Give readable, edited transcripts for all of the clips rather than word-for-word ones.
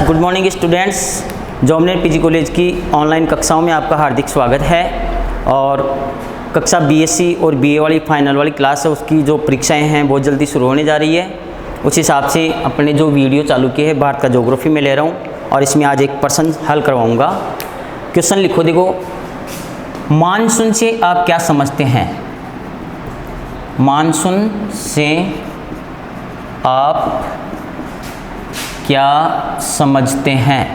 Good morning students. जॉमनेर PG college की online कक्षाओं में आपका हार्दिक स्वागत है। और कक्षा बीएससी और बीए वाली फाइनल वाली क्लास है, उसकी जो परीक्षाएं हैं बहुत जल्दी शुरू होने जा रही है। उस हिसाब से अपने जो वीडियो चालू किए हैं भारत का ज्योग्राफी में ले रहा हूँ और इसमें आज एक प्रश्न हल करवाऊँगा। क्वेश्चन लिखो, देखो, मानसून से आप क्या समझते हैं? मानसून से आप क्या समझते हैं?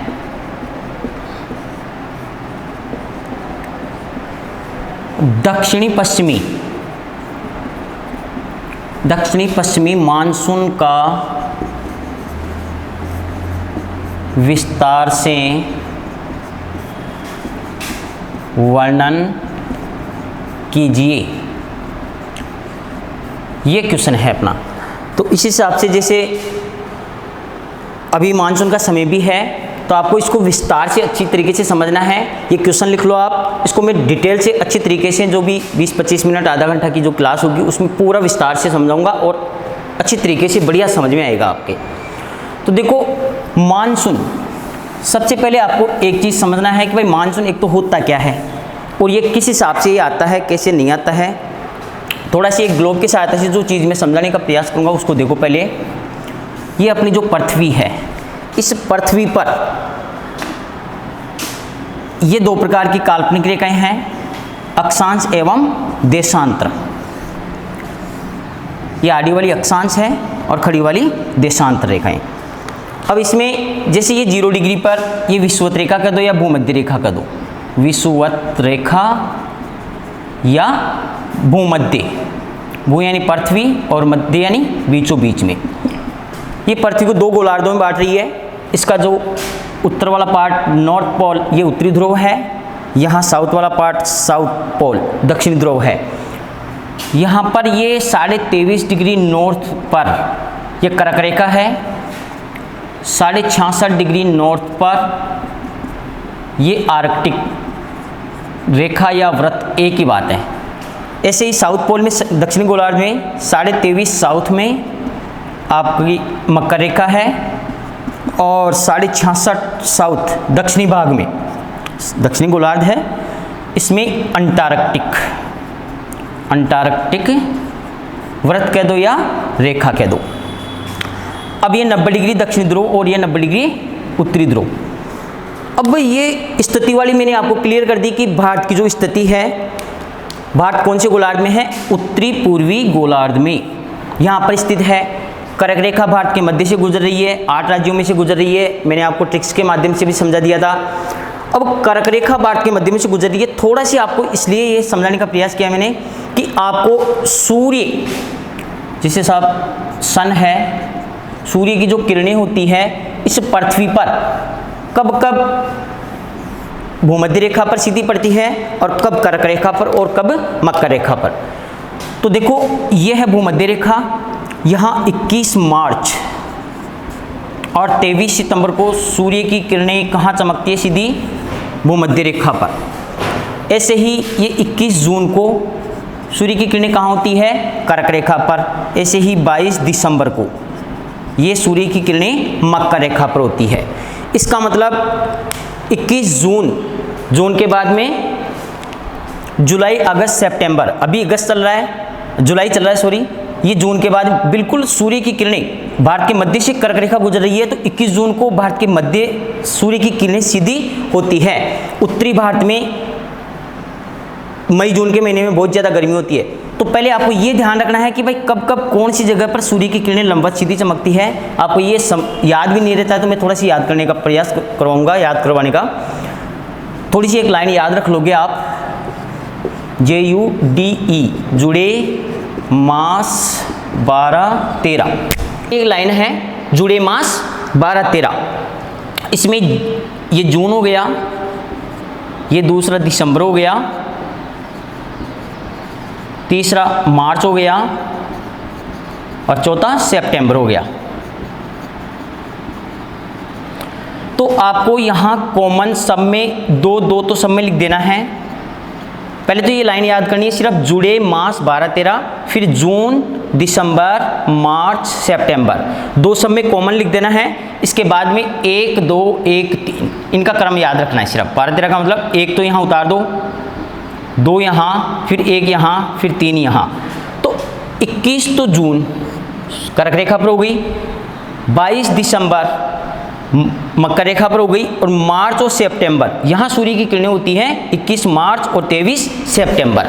दक्षिणी पश्चिमी मानसून का विस्तार से वर्णन कीजिए। ये क्वेश्चन है अपना। तो इस हिसाब से जैसे अभी मानसून का समय भी है तो आपको इसको विस्तार से अच्छी तरीके से समझना है। ये क्वेश्चन लिख लो आप, इसको मैं डिटेल से अच्छी तरीके से जो भी 20-25 मिनट आधा घंटा की जो क्लास होगी उसमें पूरा विस्तार से समझाऊंगा और अच्छी तरीके से बढ़िया समझ में आएगा आपके। तो देखो, मानसून, सबसे पहले आपको एक चीज़ समझना है कि भाई मानसून एक तो होता क्या है और ये किस हिसाब से ये आता है, कैसे नहीं आता है। थोड़ा सी एक ग्लोब की सहायता से जो चीज़ मैं समझाने का प्रयास करूँगा उसको देखो। पहले ये अपनी जो पृथ्वी है, इस पृथ्वी पर ये दो प्रकार की काल्पनिक रेखाएं हैं, अक्षांश एवं देशांतर। ये आड़ी वाली अक्षांश है और खड़ी वाली देशांतर रेखाएं। अब इसमें जैसे ये 0 डिग्री पर ये विषुवत रेखा कर दो या भूमध्य रेखा कर दो, विषुवत रेखा या भूमध्य, भू यानी पृथ्वी और मध्य यानी बीचों बीच में। ये पृथ्वी को दो गोलार्धों में बांट रही है। इसका जो उत्तर वाला पार्ट नॉर्थ पोल ये उत्तरी ध्रुव है, यहाँ साउथ वाला पार्ट साउथ पोल दक्षिणी ध्रुव है। यहाँ पर ये 23.5 डिग्री नॉर्थ पर ये कर्क रेखा है, 66.5 डिग्री नॉर्थ पर ये आर्कटिक रेखा या व्रत, एक ही बात है। ऐसे ही साउथ पोल में दक्षिणी गोलार्ध में 23.5 साउथ में आपकी मकर रेखा है और 66.5 साउथ दक्षिणी भाग में दक्षिणी गोलार्ध है, इसमें अंटार्कटिक व्रत कह दो या रेखा कह दो। अब ये 90 डिग्री दक्षिणी ध्रुव और ये 90 डिग्री उत्तरी ध्रुव। अब ये स्थिति वाली मैंने आपको क्लियर कर दी कि भारत की जो स्थिति है, भारत कौन से गोलार्ध में है? उत्तरी पूर्वी गोलार्ध में यहाँ पर स्थित है। कर्क रेखा भारत के मध्य से गुजर रही है, 8 राज्यों में से गुजर रही है। मैंने आपको ट्रिक्स के माध्यम से भी समझा दिया था। अब कर्क रेखा भारत के मध्य में से गुजर रही है, थोड़ा सी आपको इसलिए ये समझाने का प्रयास किया मैंने कि आपको सूर्य, जिसे साहब सन है, सूर्य की जो किरणें होती है इस पृथ्वी पर कब कब भूमध्य रेखा पर सीधी पड़ती है और कब कर्क रेखा पर और कब मकर रेखा पर। तो देखो, यह है भूमध्य रेखा। यहाँ 21 मार्च और 23 सितंबर को सूर्य की किरणें कहाँ चमकती है? सीधी भूमध्य रेखा पर। ऐसे ही ये 21 जून को सूर्य की किरणें कहाँ होती है? कर्क रेखा पर। ऐसे ही 22 दिसंबर को ये सूर्य की किरणें मकर रेखा पर होती है। इसका मतलब 21 जून के बाद में जुलाई, अगस्त, सितंबर, अभी अगस्त चल रहा है, जुलाई चल रहा है, सॉरी, ये जून के बाद बिल्कुल सूर्य की किरणें भारत के मध्य से कर्क रेखा गुजर रही है। तो 21 जून को भारत के मध्य सूर्य की किरणें सीधी होती है। उत्तरी भारत में मई जून के महीने में बहुत ज़्यादा गर्मी होती है। तो पहले आपको ये ध्यान रखना है कि भाई कब कब कौन सी जगह पर सूर्य की किरणें लंबवत सीधी चमकती है। आपको ये याद भी नहीं रहता है तो मैं थोड़ा सी याद करने का प्रयास करवाऊँगा, याद करवाने का। थोड़ी सी एक लाइन याद रख लोगे आप, JUDE, जुड़े मास 12-13, एक लाइन है, जुड़े मास 12-13। इसमें ये जून हो गया, ये दूसरा दिसंबर हो गया, तीसरा मार्च हो गया और चौथा सितंबर हो गया। तो आपको यहाँ कॉमन सब में दो तो सब में लिख देना है। पहले तो ये लाइन याद करनी है, सिर्फ जुड़े मास 12-13, फिर जून, दिसंबर, मार्च, सितंबर, 2 सब में कॉमन लिख देना है। इसके बाद में 1, 2, 1, 3 इनका क्रम याद रखना है। सिर्फ 12-13 का मतलब 1 तो यहाँ उतार दो, 2 यहाँ, फिर 1 यहाँ, फिर 3 यहाँ। तो 21 तो जून कर्क रेखा पर हो गई, 22 दिसंबर मकर रेखा पर हो गई, और मार्च और सितंबर यहाँ सूर्य की किरणें होती हैं 21 मार्च और 23 सितंबर।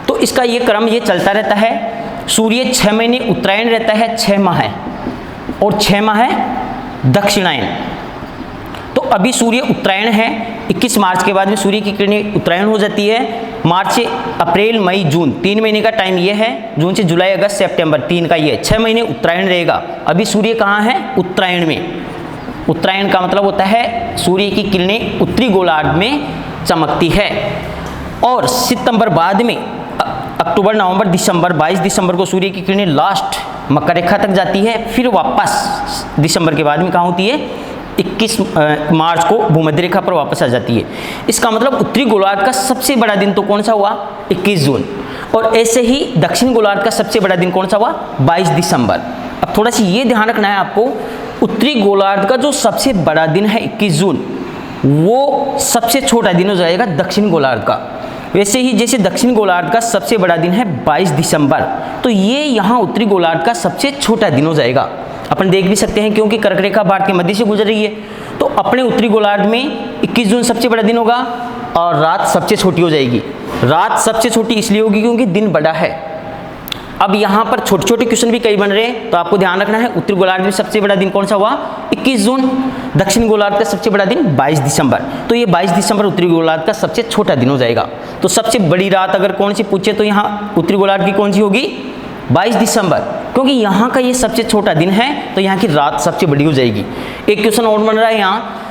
तो इसका ये क्रम ये चलता रहता है। सूर्य 6 महीने उत्तरायण रहता है, 6 माह है, और 6 माह है दक्षिणायन। तो अभी सूर्य उत्तरायण है, 21 मार्च के बाद में सूर्य की किरणें उत्तरायण हो जाती है। मार्च से अप्रैल, मई, जून 3 महीने का टाइम ये है, जून से जुलाई, अगस्त, सितंबर 3 का ये 6 महीने उत्तरायण रहेगा। अभी सूर्य कहाँ है? उत्तरायण में। उत्तरायण का मतलब होता है सूर्य की किरणें उत्तरी गोलार्ध में चमकती है। और सितंबर बाद में अक्टूबर, नवंबर, दिसंबर, 22 दिसंबर को सूर्य की किरणें लास्ट मकर रेखा तक जाती है, फिर वापस दिसंबर के बाद में कहाँ होती है? 21 मार्च को भूमध्य रेखा पर वापस आ जाती है। इसका मतलब उत्तरी गोलार्ध का सबसे बड़ा दिन तो कौन सा हुआ? 21 जून। और ऐसे ही दक्षिण गोलार्ध का सबसे बड़ा दिन कौन सा हुआ? 22 दिसंबर। अब थोड़ा सा ये ध्यान रखना है आपको, उत्तरी गोलार्ध का जो सबसे बड़ा दिन है 21 जून, वो सबसे छोटा दिन हो जाएगा दक्षिण गोलार्ध का। वैसे ही जैसे दक्षिण गोलार्ध का सबसे बड़ा दिन है 22 दिसंबर, तो ये यहाँ उत्तरी गोलार्ध का सबसे छोटा दिन हो जाएगा। अपन देख भी सकते हैं क्योंकि कर्क रेखा भारत के मध्य से गुजर रही है, तो अपने उत्तरी गोलार्ध में 21 जून सबसे बड़ा दिन होगा और रात सबसे छोटी हो जाएगी। रात सबसे छोटी इसलिए होगी क्योंकि दिन बड़ा है। अब यहाँ पर छोटे छोटे क्वेश्चन भी कई बन रहे हैं, तो आपको ध्यान रखना है उत्तरी गोलार्ध में सबसे बड़ा दिन कौन सा हुआ? 21 जून। दक्षिण गोलार्ध का सबसे बड़ा दिन 22 दिसंबर। तो ये 22 दिसंबर उत्तरी गोलार्ध का सबसे छोटा दिन हो जाएगा। तो सबसे बड़ी रात अगर कौन सी पूछे तो यहाँ उत्तरी गोलार्ध की कौन सी होगी? 22 दिसंबर, क्योंकि यहाँ का ये सबसे छोटा दिन है, तो यहाँ की रात सबसे बड़ी हो जाएगी। एक क्वेश्चन और बन रहा है यहाँ,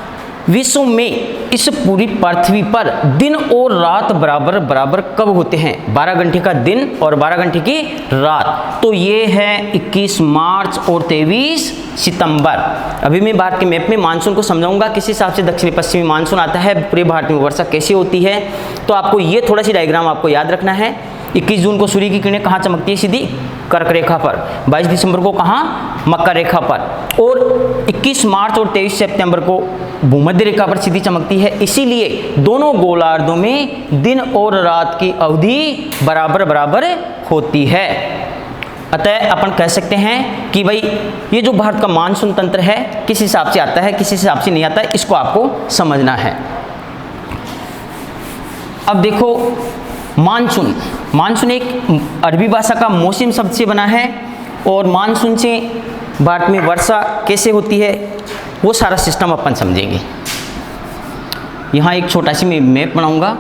विश्व में इस पूरी पृथ्वी पर दिन और रात बराबर बराबर कब होते हैं? 12 घंटे का दिन और 12 घंटे की रात। तो ये है 21 मार्च और 23 सितंबर। अभी मैं भारत के मैप में मानसून को समझाऊंगा, किस हिसाब से दक्षिणी पश्चिमी मानसून आता है, पूरे भारत में वर्षा कैसे होती है। तो आपको ये थोड़ा सी डायग्राम आपको याद रखना है। 21 जून को सूर्य की किरणें कहाँ चमकती है? सीधी कर्क रेखा पर। 22 दिसंबर को कहाँ? मकर रेखा पर। और 21 मार्च और 23 सितंबर को भूमध्य रेखा पर सीधी चमकती है। इसीलिए दोनों गोलार्धों में दिन और रात की अवधि बराबर बराबर होती है। अतः अपन कह सकते हैं कि भाई ये जो भारत का मानसून तंत्र है किस हिसाब से आता है, किस हिसाब से नहीं आता है, इसको आपको समझना है। अब देखो, मानसून, मानसून एक अरबी भाषा का मौसम शब्द से बना है, और मानसून से भारत में वर्षा कैसे होती है वो सारा सिस्टम अपन समझेंगे। यहाँ एक छोटा सी मैं मैप बनाऊंगा।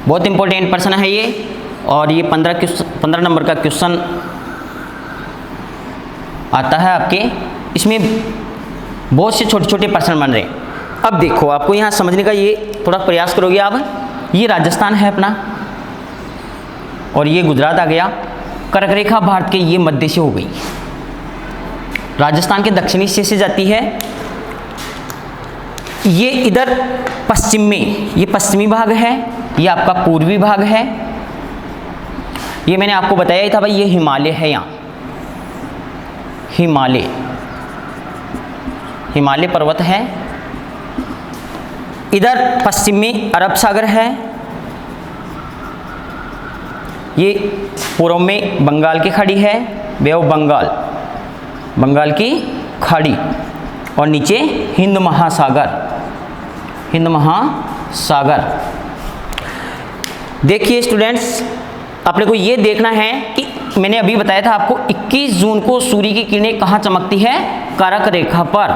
बहुत इंपॉर्टेंट प्रश्न है ये, और ये 15 नंबर का क्वेश्चन आता है आपके। इसमें बहुत से छोटे छोटे प्रश्न बन रहे हैं। अब देखो, आपको यहाँ समझने का ये थोड़ा प्रयास करोगे आप। ये राजस्थान है अपना, और ये गुजरात आ गया। कर्क रेखा भारत के ये मध्य से हो गई, राजस्थान के दक्षिणी हिस्से से जाती है। ये इधर पश्चिम में, ये पश्चिमी भाग है, ये आपका पूर्वी भाग है। ये मैंने आपको बताया ही था भाई, ये हिमालय है। यहाँ हिमालय, हिमालय पर्वत है। इधर पश्चिम में अरब सागर है। ये पूर्व में बंगाल की खाड़ी है, बे ऑफ बंगाल, बंगाल की खाड़ी, और नीचे हिंद महासागर, हिंद महासागर। देखिए स्टूडेंट्स, अपने को ये देखना है कि मैंने अभी बताया था आपको 21 जून को सूर्य की किरणें कहाँ चमकती है? कर्क रेखा पर।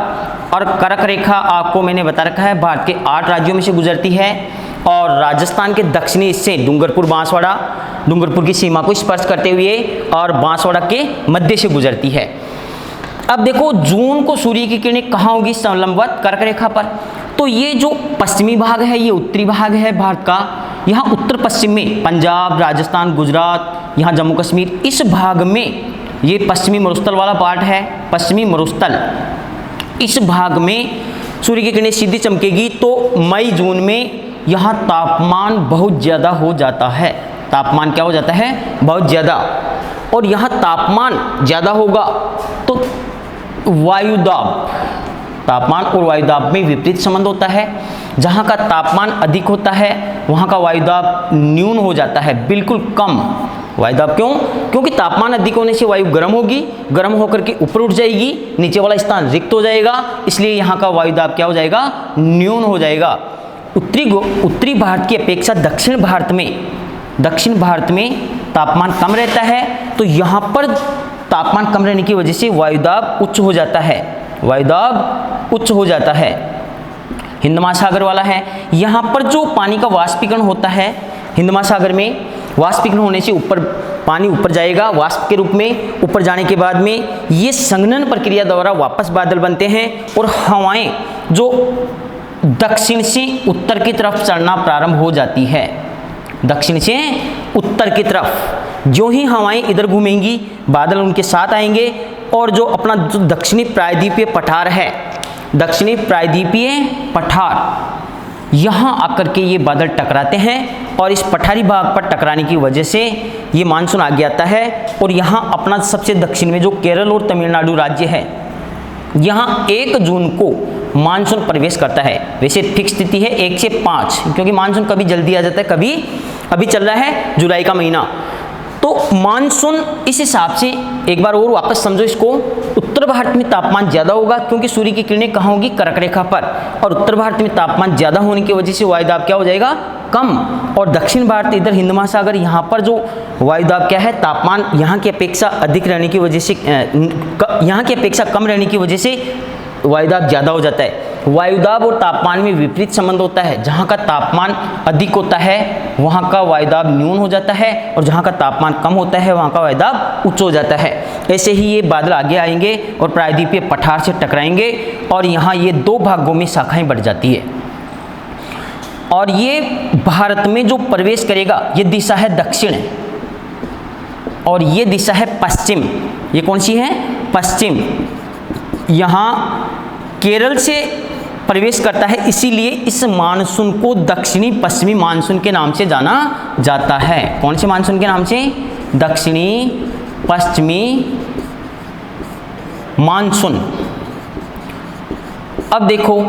और कर्क रेखा आपको मैंने बता रखा है भारत के 8 राज्यों में से गुजरती है, और राजस्थान के दक्षिणी हिस्से डूंगरपुर, बांसवाड़ा, डूंगरपुर की सीमा को स्पर्श करते हुए और बांसवाड़ा के मध्य से गुजरती है। अब देखो, जून को सूर्य की किरणें कहाँ होगी? संलंबवत कर्क रेखा पर। तो ये जो पश्चिमी भाग है, ये उत्तरी भाग है भारत का। यहाँ उत्तर पश्चिम में पंजाब, राजस्थान, गुजरात, यहाँ जम्मू कश्मीर, इस भाग में ये पश्चिमी मरुस्थल वाला पार्ट है, पश्चिमी मरुस्थल, इस भाग में सूर्य की किरणें सीधी चमकेगी तो मई जून में यहाँ तापमान बहुत ज़्यादा हो जाता है। तापमान क्या हो जाता है? बहुत ज़्यादा। और यहाँ तापमान ज़्यादा होगा तो वायुदाब, तापमान और वायुदाब में विपरीत संबंध होता है। जहाँ का तापमान अधिक होता है वहाँ का वायुदाब न्यून हो जाता है, बिल्कुल कम। वायुदाब क्यों? क्योंकि तापमान अधिक होने से वायु गर्म होगी, गर्म होकर के ऊपर उठ जाएगी, नीचे वाला स्थान रिक्त हो जाएगा, इसलिए यहाँ का वायुदाब क्या हो जाएगा? न्यून हो जाएगा। उत्तरी भारत की अपेक्षा दक्षिण भारत में तापमान कम रहता है, तो यहाँ पर तापमान कम रहने की वजह से वायुदाब उच्च हो जाता है, वायुदाब उच्च हो जाता है। हिंद महासागर वाला है, यहाँ पर जो पानी का वाष्पीकरण होता है, हिंद महासागर में वाष्पीकरण होने से ऊपर पानी ऊपर जाएगा वाष्प के रूप में। ऊपर जाने के बाद में ये संघनन प्रक्रिया द्वारा वापस बादल बनते हैं और हवाएं जो दक्षिण से उत्तर की तरफ चलना प्रारंभ हो जाती है। दक्षिण से उत्तर की तरफ जो ही हवाएं इधर घूमेंगी बादल उनके साथ आएंगे, और जो अपना जो दक्षिणी प्रायद्वीपीय पठार है, दक्षिणी प्रायद्वीपीय पठार, यहाँ आकर के ये बादल टकराते हैं और इस पठारी भाग पर टकराने की वजह से ये मानसून आगे आता है। और यहाँ अपना सबसे दक्षिण में जो केरल और तमिलनाडु राज्य है, यहाँ 1 जून को मानसून प्रवेश करता है। वैसे फिक्स तिथि है 1 से 5, क्योंकि मानसून कभी जल्दी आ जाता है, कभी अभी चल रहा है जुलाई का महीना। तो मानसून इस हिसाब से एक बार और वापस समझो इसको, उत्तर भारत में तापमान ज़्यादा होगा क्योंकि सूर्य की किरणें कहाँ होगी? कर्क रेखा पर, और उत्तर भारत में तापमान ज़्यादा होने की वजह से वायुदाब क्या हो जाएगा? कम। और दक्षिण भारत इधर हिंद महासागर, यहाँ पर जो वायुदाब क्या है? तापमान यहाँ की अपेक्षा अधिक रहने की वजह से, यहाँ की अपेक्षा कम रहने की वजह से वायुदाब ज़्यादा हो जाता है। वायुदाब और तापमान में विपरीत संबंध होता है। जहाँ का तापमान अधिक होता है वहाँ का वायुदाब न्यून हो जाता है, और जहाँ का तापमान कम होता है वहाँ का वायुदाब उच्च हो जाता है। ऐसे ही ये बादल आगे आएंगे और प्रायद्वीपीय पठार से टकराएंगे और यहाँ ये 2 भागों में शाखाएं बढ़ जाती है। और ये भारत में जो प्रवेश करेगा ये दिशा है दक्षिण और ये दिशा है पश्चिम। ये कौन सी है? पश्चिम। यहाँ केरल से प्रवेश करता है, इसीलिए इस मानसून को दक्षिणी पश्चिमी मानसून के नाम से जाना जाता है। कौन से मानसून के नाम से? दक्षिणी पश्चिमी मानसून। अब देखो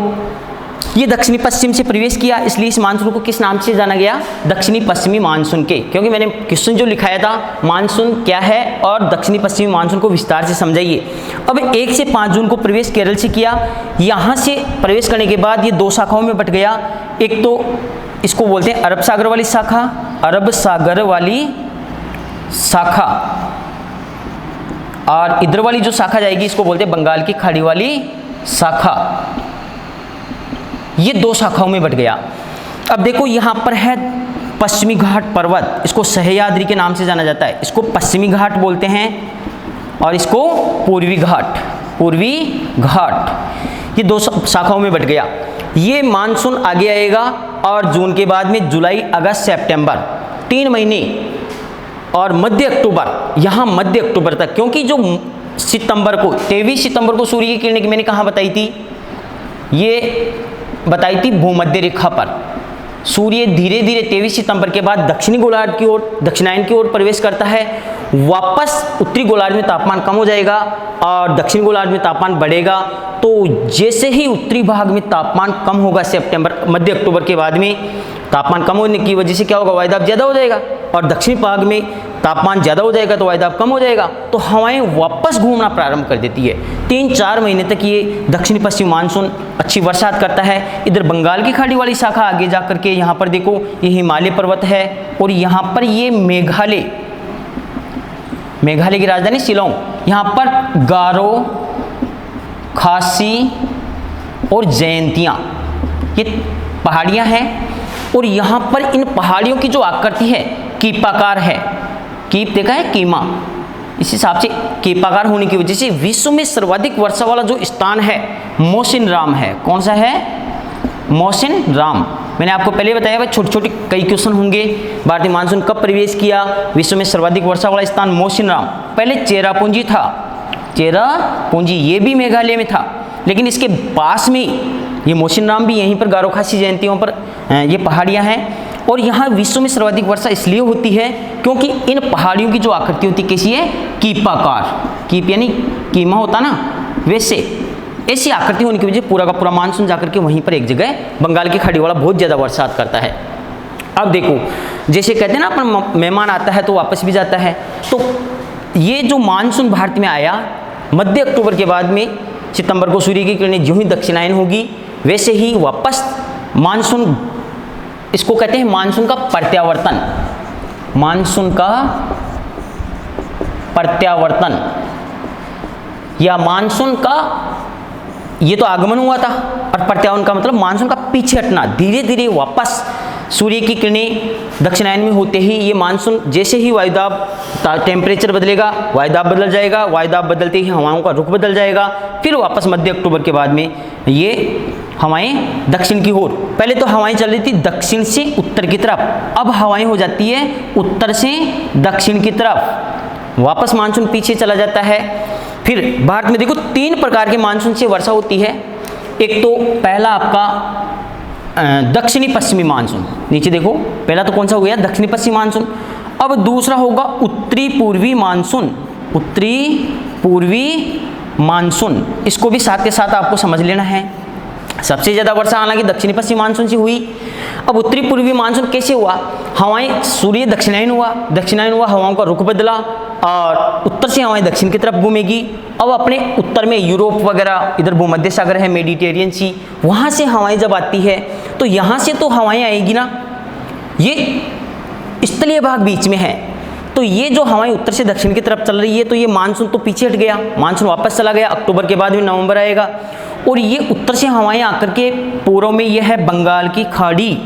ये दक्षिणी पश्चिम से प्रवेश किया, इसलिए इस मानसून को किस नाम से जाना गया? दक्षिणी पश्चिमी मानसून के। क्योंकि मैंने क्वेश्चन जो लिखाया था मानसून क्या है और दक्षिणी पश्चिमी मानसून को विस्तार से समझाइए। अब 1 से 5 जून को प्रवेश केरल से किया, यहाँ से प्रवेश करने के बाद ये 2 शाखाओं में बट गया। एक तो इसको बोलते हैं अरब सागर वाली शाखा, अरब सागर वाली शाखा, और इधर वाली जो शाखा जाएगी इसको बोलते हैं बंगाल की खाड़ी वाली शाखा। ये 2 शाखाओं में बट गया। अब देखो यहाँ पर है पश्चिमी घाट पर्वत, इसको सह्याद्री के नाम से जाना जाता है। इसको पश्चिमी घाट बोलते हैं और इसको पूर्वी घाट, पूर्वी घाट। ये 2 शाखाओं में बट गया। ये मानसून आगे आएगा और जून के बाद में जुलाई, अगस्त, सितंबर 3 महीने और मध्य अक्टूबर, यहाँ मध्य अक्टूबर तक, क्योंकि जो सितंबर को 23 सितंबर को सूर्य की किरणें मैंने कहाँ बताई थी? ये बताई थी भूमध्य रेखा पर। सूर्य धीरे धीरे 23 सितंबर के बाद दक्षिणी गोलार्ध की ओर, दक्षिणायन की ओर प्रवेश करता है। वापस उत्तरी गोलार्ध में तापमान कम हो जाएगा और दक्षिणी गोलार्ध में तापमान बढ़ेगा। तो जैसे ही उत्तरी भाग में तापमान कम होगा सितंबर, मध्य अक्टूबर के बाद में तापमान कम होने की वजह से क्या होगा? वायुदाब ज़्यादा हो जाएगा, और दक्षिणी भाग में तापमान ज़्यादा हो जाएगा तो वायुदाब कम हो जाएगा, तो हवाएं वापस घूमना प्रारंभ कर देती है। 3-4 महीने तक ये दक्षिणी पश्चिम मानसून अच्छी बरसात करता है। इधर बंगाल की खाड़ी वाली शाखा आगे जा करके यहाँ पर देखो ये हिमालय पर्वत है, और यहाँ पर ये मेघालय, मेघालय की राजधानी शिलोंग, यहाँ पर गारो, खासी और जयंतियाँ ये पहाड़ियाँ हैं। और यहाँ पर इन पहाड़ियों की जो आकृति है कीपाकार है। कीप देखा है? कीमा। इस हिसाब से कीपाकार होने की वजह से विश्व में सर्वाधिक वर्षा वाला जो स्थान है मौसिनराम है। कौन सा है? मौसिनराम। मैंने आपको पहले बताया भाई छोटे छोटे कई क्वेश्चन होंगे। भारतीय मानसून कब प्रवेश किया, विश्व में सर्वाधिक वर्षा वाला स्थान मोसिनराम, पहले चेरापूंजी था, चेरापूंजी ये भी मेघालय में था, लेकिन इसके पास में ये मोसिनराम भी यहीं पर गारो खासी जयंतियों पर ये पहाड़ियाँ हैं। और यहाँ विश्व में सर्वाधिक वर्षा इसलिए होती है क्योंकि इन पहाड़ियों की जो आकृति होती है कैसी है, कीपाकार, कीप यानी कीमा होता ना, वैसे ऐसी आकृति होने की वजह से पूरा का पूरा मानसून जाकर के वहीं पर एक जगह बंगाल की खाड़ी वाला बहुत ज़्यादा बरसात करता है। अब देखो जैसे कहते हैं ना अपन मेहमान आता है तो वापस भी जाता है, तो ये जो मानसून भारत में आया मध्य अक्टूबर के बाद में सितंबर को सूर्य की किरणें जो ही दक्षिणायन होगी वैसे ही वापस मानसून, इसको कहते हैं मानसून का प्रत्यावर्तन, मानसून का प्रत्यावर्तन या मानसून का, ये तो आगमन हुआ था और प्रत्यावर्तन का मतलब मानसून का पीछे हटना, धीरे धीरे वापस सूर्य की किरणें दक्षिणायन में होते ही ये मानसून, जैसे ही वायुदाब टेम्परेचर बदलेगा वायुदाब बदल जाएगा, वायुदाब बदलते ही हवाओं का रुख बदल जाएगा, फिर वापस मध्य अक्टूबर के बाद में ये हवाएं दक्षिण की ओर, पहले तो हवाएं चल रही थी दक्षिण से उत्तर की तरफ, अब हवाएं हो जाती है उत्तर से दक्षिण की तरफ, वापस मानसून पीछे चला जाता है। फिर भारत में देखो 3 प्रकार के मानसून से वर्षा होती है। एक तो पहला आपका दक्षिणी पश्चिमी मानसून, नीचे देखो पहला तो कौन सा हो गया, दक्षिणी पश्चिमी मानसून। अब दूसरा होगा उत्तरी पूर्वी मानसून, उत्तरी पूर्वी मानसून, इसको भी साथ के साथ आपको समझ लेना है। सबसे ज़्यादा वर्षा हालांकि दक्षिणी पश्चिमी मानसून से हुई। अब उत्तरी पूर्वी मानसून कैसे हुआ, हवाएं, सूर्य दक्षिणायन हुआ, हवाओं का रुख बदला और उत्तर से हवाएं दक्षिण की तरफ घूमेगी। अब अपने उत्तर में यूरोप वगैरह, इधर भूमध्य सागर है, मेडिटेरियन सी, वहाँ से हवाएं जब आती है तो यहाँ से तो हवाएं आएगी ना, ये स्थलीय भाग बीच में है, तो ये जो हवाएं उत्तर से दक्षिण की तरफ चल रही है तो ये मानसून तो पीछे हट गया, मानसून वापस चला गया, अक्टूबर के बाद में नवंबर आएगा। और ये उत्तर से हवाएं आकर के पूर्व में ये है बंगाल की खाड़ी,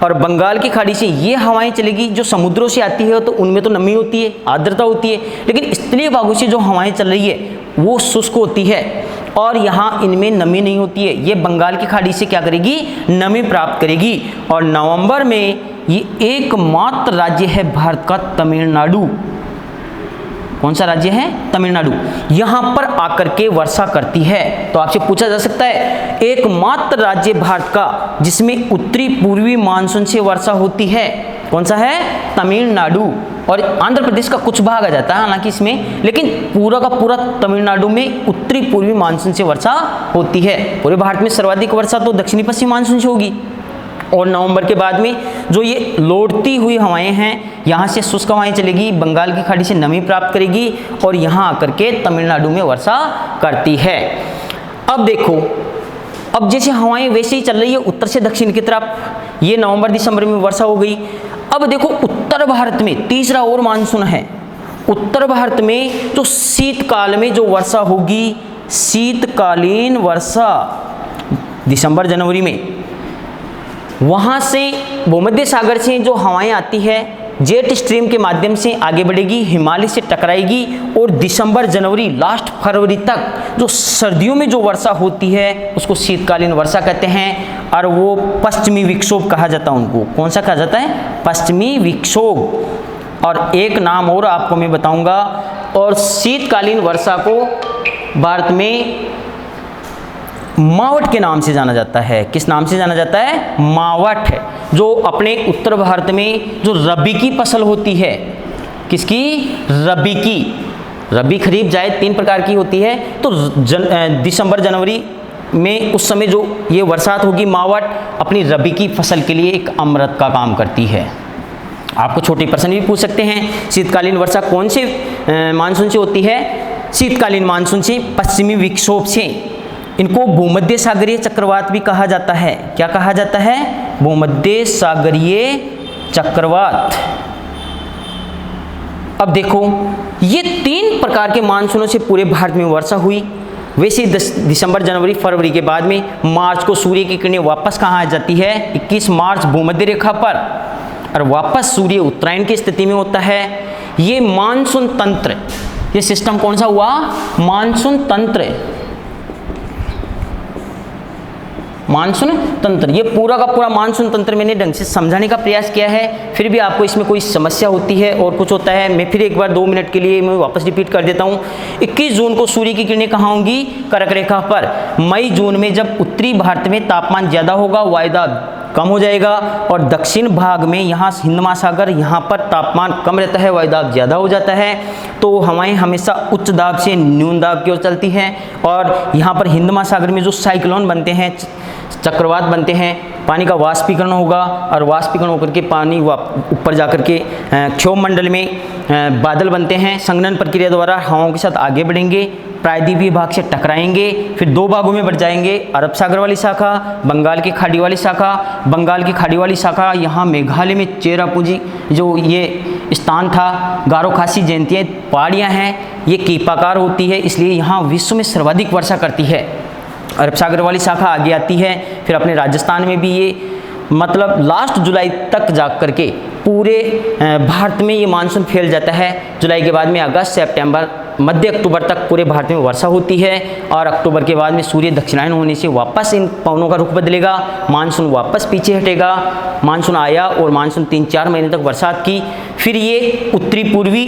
और बंगाल की खाड़ी से ये हवाएं चलेगी जो समुद्रों से आती है तो उनमें तो नमी होती है, आर्द्रता होती है, लेकिन स्थलीय भागों से जो हवाएं चल रही है वो शुष्क होती है और यहाँ इनमें नमी नहीं होती है। ये बंगाल की खाड़ी से क्या करेगी, नमी प्राप्त करेगी। और नवंबर में ये एकमात्र राज्य है भारत का तमिलनाडु, कौन सा राज्य है, तमिलनाडु, यहाँ पर आकर के वर्षा करती है। तो आपसे पूछा जा सकता है एकमात्र राज्य भारत का जिसमें उत्तरी पूर्वी मानसून से वर्षा होती है, कौन सा है, तमिलनाडु। और आंध्र प्रदेश का कुछ भाग आ जाता है हालांकि इसमें, लेकिन पूरा का पूरा तमिलनाडु में उत्तरी पूर्वी मानसून से वर्षा होती है। पूरे भारत में सर्वाधिक वर्षा तो दक्षिणी पश्चिमी मानसून से होगी। और नवंबर के बाद में जो ये लौटती हुई हवाएं हैं, यहाँ से शुष्क हवाएं चलेगी, बंगाल की खाड़ी से नमी प्राप्त करेगी और यहाँ आकर के तमिलनाडु में वर्षा करती है। अब देखो, अब जैसे हवाएं वैसे ही चल रही है उत्तर से दक्षिण की तरफ, ये नवंबर दिसंबर में वर्षा हो गई। अब देखो उत्तर भारत में तीसरा और मानसून है। उत्तर भारत में जो शीतकाल में जो वर्षा होगी, शीतकालीन वर्षा दिसंबर जनवरी में, वहाँ से भूमध्य सागर से जो हवाएं आती है जेट स्ट्रीम के माध्यम से आगे बढ़ेगी, हिमालय से टकराएगी और दिसंबर जनवरी लास्ट फरवरी तक जो सर्दियों में जो वर्षा होती है उसको शीतकालीन वर्षा कहते हैं। और वो पश्चिमी विक्षोभ कहा जाता है उनको, कौन सा कहा जाता है, पश्चिमी विक्षोभ। और एक नाम और आपको मैं बताऊंगा, और शीतकालीन वर्षा को भारत में मावट के नाम से जाना जाता है। किस नाम से जाना जाता है, मावट, जो अपने उत्तर भारत में जो रबी की फसल होती है, किसकी, रबी की, रबी खरीफ जायद 3 प्रकार की होती है। तो दिसंबर जनवरी में उस समय जो ये बरसात होगी, मावट अपनी रबी की फसल के लिए एक अमृत का काम करती है। आपको छोटे प्रश्न भी पूछ सकते हैं, शीतकालीन वर्षा कौन से मानसून से होती है, शीतकालीन मानसून से, पश्चिमी विक्षोभ से। इनको भूमध्य सागरीय चक्रवात भी कहा जाता है। क्या कहा जाता है, भूमध्य सागरीय चक्रवात। अब देखो, ये 3 प्रकार के मानसूनों से पूरे भारत में वर्षा हुई। वैसे दिसंबर जनवरी फरवरी के बाद में मार्च को सूर्य की किरणें वापस कहाँ आ जाती है, 21 मार्च भूमध्य रेखा पर, और वापस सूर्य उत्तरायण की स्थिति में होता है। ये मानसून तंत्र, ये सिस्टम कौन सा हुआ, मानसून तंत्र। मानसून तंत्र। ये पूरा का पूरा मानसून तंत्र मैंने ढंग से समझाने का प्रयास किया है, फिर भी आपको इसमें कोई समस्या होती है और कुछ होता है, मैं फिर एक बार 2 मिनट के लिए मैं वापस रिपीट कर देता हूँ। 21 जून को सूर्य की किरणें कहाँ होंगी? कर्क रेखा पर। मई जून में जब उत्तरी भारत में तापमान ज़्यादा होगा, वायुदाब कम हो जाएगा, और दक्षिण भाग में यहाँ हिंद महासागर, यहाँ पर तापमान कम रहता है, वायुदाब ज़्यादा हो जाता है, तो हवाएं हमेशा उच्च दाब से न्यून दाब की ओर चलती हैं। और यहाँ पर हिंद महासागर में जो साइक्लोन बनते हैं, चक्रवात बनते हैं, पानी का वाष्पीकरण होगा, और वाष्पीकरण होकर के पानी ऊपर जाकर के क्षोभ मंडल में बादल बनते हैं। संघनन प्रक्रिया द्वारा हवाओं के साथ आगे बढ़ेंगे, प्रायद्वीपीय भाग से टकराएंगे, फिर 2 भागों में बढ़ जाएंगे, अरब सागर वाली शाखा, बंगाल की खाड़ी वाली शाखा। बंगाल की खाड़ी वाली शाखा यहाँ मेघालय में चेरापूंजी जो ये स्थान था, गारो खासी जयंतियाँ पहाड़ियाँ हैं, ये कीपाकार होती है, इसलिए यहाँ विश्व में सर्वाधिक वर्षा करती है। अरब सागर वाली शाखा आगे आती है, फिर अपने राजस्थान में भी ये मतलब लास्ट जुलाई तक जा कर के पूरे भारत में ये मानसून फैल जाता है। जुलाई के बाद में अगस्त, सितंबर, मध्य अक्टूबर तक पूरे भारत में वर्षा होती है, और अक्टूबर के बाद में सूर्य दक्षिणायन होने से वापस इन पवनों का रुख बदलेगा, मानसून वापस पीछे हटेगा। मानसून आया और मानसून 3-4 महीने तक बरसात की, फिर ये उत्तरी पूर्वी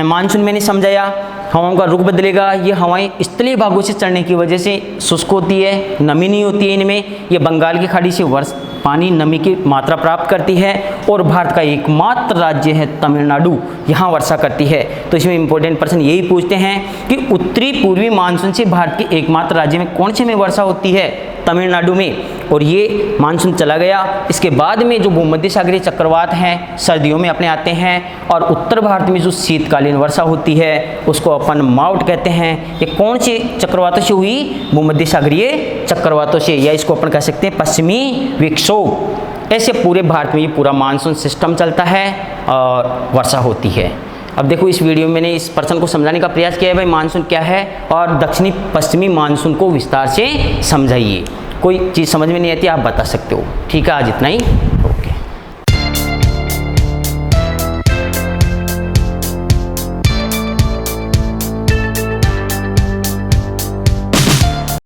मानसून मैंने समझाया, हवाओं का रुख बदलेगा। ये हवाएं स्थलीय भागों से चढ़ने की वजह से शुष्क होती है, नमी नहीं होती है इनमें। ये बंगाल की खाड़ी से पानी नमी की मात्रा प्राप्त करती है, और भारत का एकमात्र राज्य है तमिलनाडु, यहाँ वर्षा करती है। तो इसमें इंपॉर्टेंट प्रश्न यही पूछते हैं कि उत्तरी पूर्वी मानसून से भारत के एकमात्र राज्य में कौन से में वर्षा होती है? तमिलनाडु में। और ये मानसून चला गया, इसके बाद में जो भूमध्य सागरीय चक्रवात हैं सर्दियों में अपने आते हैं, और उत्तर भारत में जो शीतकालीन वर्षा होती है उसको अपन माउट कहते हैं। ये कौन से चक्रवातों से हुई? भूमध्य सागरीय चक्रवातों से, या इसको अपन कह सकते हैं पश्चिमी विक्षोभ। ऐसे पूरे भारत में ये पूरा मानसून सिस्टम चलता है और वर्षा होती है। अब देखो इस वीडियो में मैंने इस प्रश्न को समझाने का प्रयास किया है, भाई मानसून क्या है, और दक्षिणी पश्चिमी मानसून को विस्तार से समझाइए। कोई चीज़ समझ में नहीं आती आप बता सकते हो। ठीक है, आज इतना ही।